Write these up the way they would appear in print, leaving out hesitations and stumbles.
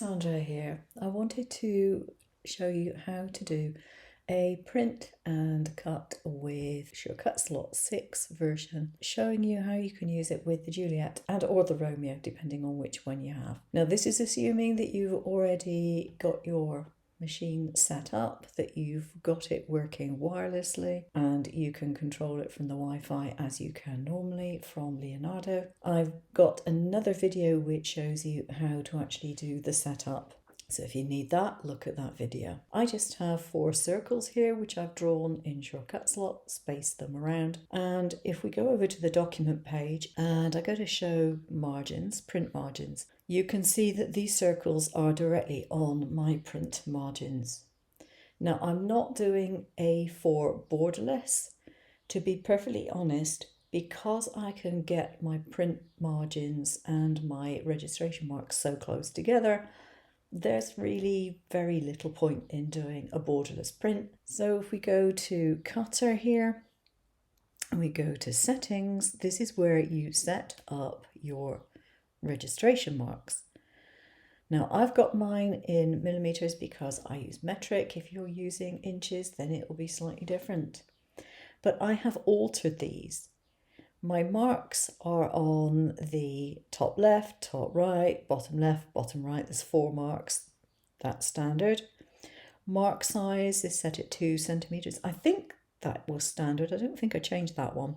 Sandra here. I wanted to show you how to do a print and cut with your cut slot 6 version, showing you how you can use it with the Juliet and or the Romeo, depending on which one you have. Now this is assuming that you've already got your machine set up, that you've got it working wirelessly and you can control it from the Wi-Fi as you can normally from Leonardo. I've got another video which shows you how to actually do the setup. So if you need that, look at that video. I just have 4 circles here which I've drawn in shortcut slot, space them around. And if we go over to the document page and I go to show margins, print margins, you can see that these circles are directly on my print margins. Now I'm not doing A4 borderless, to be perfectly honest, because I can get my print margins and my registration marks so close together. There's really very little point in doing a borderless print. So if we go to Cutter here, and we go to Settings, this is where you set up your registration marks. Now I've got mine in millimeters because I use metric. If you're using inches, then it will be slightly different. But I have altered these. My marks are on the top left, top right, bottom left, bottom right. There's 4 marks. That's standard. Mark size is set at 2 centimeters. I think that was standard. I don't think I changed that one.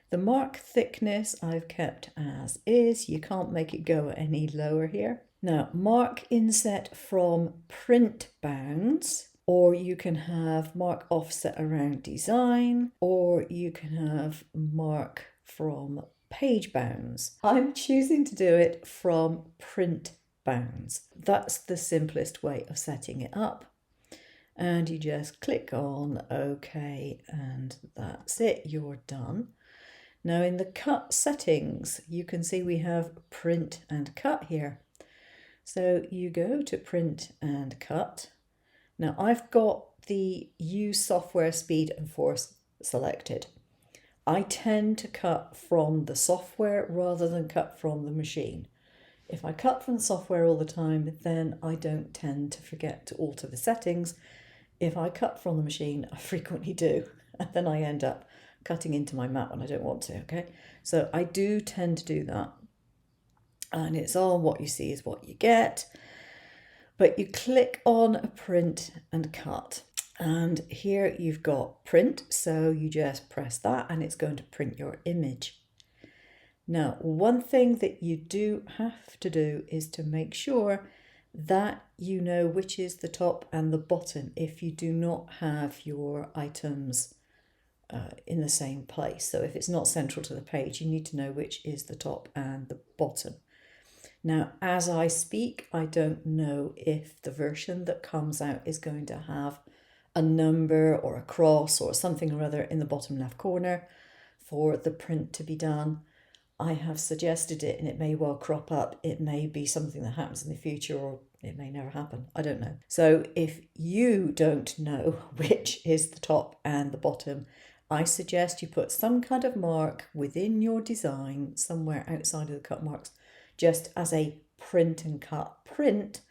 The mark thickness I've kept as is. You can't make it go any lower here. Now, mark inset from print bounds, or you can have mark offset around design, or you can have mark from page bounds. I'm choosing to do it from print bounds. That's the simplest way of setting it up. And you just click on OK, and that's it, you're done. Now in the cut settings, you can see we have print and cut here. So you go to print and cut. Now I've got the use software speed and force selected. I tend to cut from the software rather than cut from the machine. If I cut from the software all the time, then I don't tend to forget to alter the settings. If I cut from the machine, I frequently do, and then I end up cutting into my mat when I don't want to, okay? So I do tend to do that. And it's on what you see is what you get. But you click on print and cut. And here you've got print, so you just press that and it's going to print your image. Now, one thing that you do have to do is to make sure that you know which is the top and the bottom if you do not have your items in the same place. So if it's not central to the page, you need to know which is the top and the bottom. Now, as I speak, I don't know if the version that comes out is going to have a number or a cross or something or other in the bottom left corner for the print to be done. I have suggested it and it may well crop up. It may be something that happens in the future or it may never happen. I don't know. So if you don't know which is the top and the bottom, I suggest you put some kind of mark within your design somewhere outside of the cut marks, just as a print and cut print,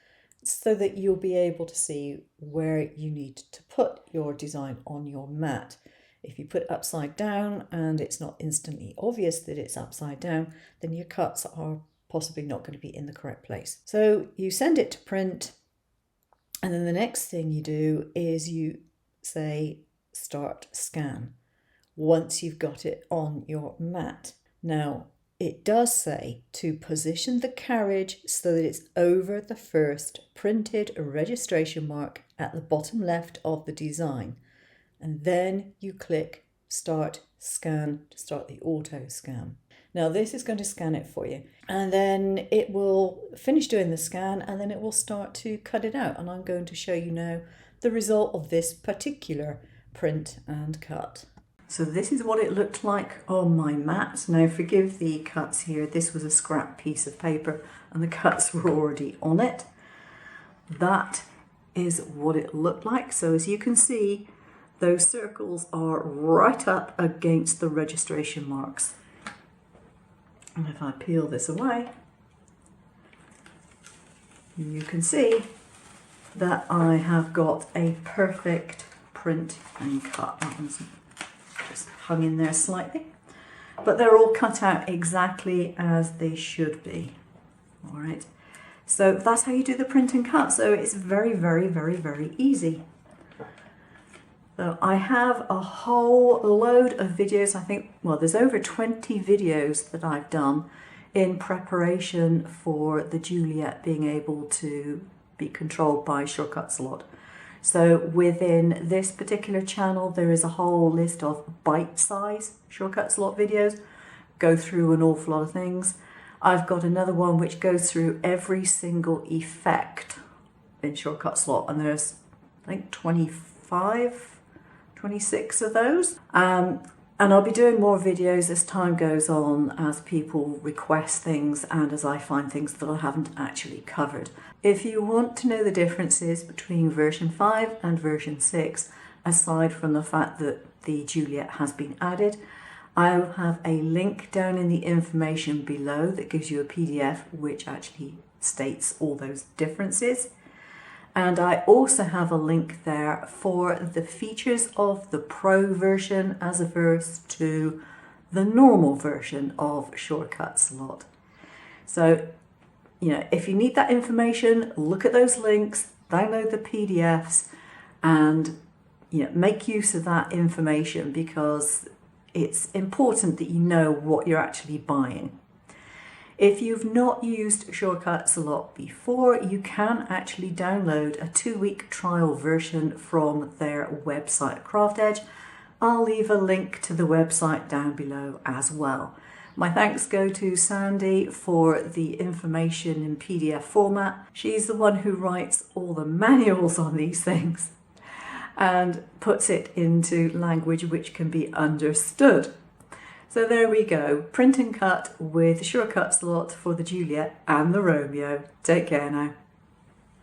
so that you'll be able to see where you need to put your design on your mat. If you put it upside down and it's not instantly obvious that it's upside down, then your cuts are possibly not going to be in the correct place. So you send it to print, and then the next thing you do is you say start scan once you've got it on your mat. Now, it does say to position the carriage so that it's over the first printed registration mark at the bottom left of the design. And then you click Start Scan to start the auto scan. Now this is going to scan it for you. And then it will finish doing the scan and then it will start to cut it out. And I'm going to show you now the result of this particular print and cut. So this is what it looked like on my mat. Now forgive the cuts here. This was a scrap piece of paper and the cuts were already on it. That is what it looked like. So as you can see, those circles are right up against the registration marks. And if I peel this away, you can see that I have got a perfect print and cut. That one's just hung in there slightly, but they're all cut out exactly as they should be. All right, so that's how you do the print and cut. So it's very, very, very, very easy. So I have a whole load of videos. I think, well, there's over 20 videos that I've done in preparation for the Juliet being able to be controlled by Shortcut Slot. So within this particular channel, there is a whole list of bite-size Shortcut Slot videos, go through an awful lot of things. I've got another one which goes through every single effect in Shortcut Slot, and there's, I think, 26 of those. And I'll be doing more videos as time goes on, as people request things and as I find things that I haven't actually covered. If you want to know the differences between version 5 and version 6, aside from the fact that the Juliet has been added, I'll have a link down in the information below that gives you a PDF which actually states all those differences. And I also have a link there for the features of the Pro version as opposed to the normal version of Shortcut Slot. So, you know, if you need that information, look at those links, download the PDFs, and, you know, make use of that information, because it's important that you know what you're actually buying. If you've not used Shortcut Slot before, you can actually download a 2-week trial version from their website, Craft Edge. I'll leave a link to the website down below as well. My thanks go to Sandy for the information in PDF format. She's the one who writes all the manuals on these things and puts it into language which can be understood. So there we go, print and cut with Shortcut Slot for the Juliet and the Romeo. Take care now.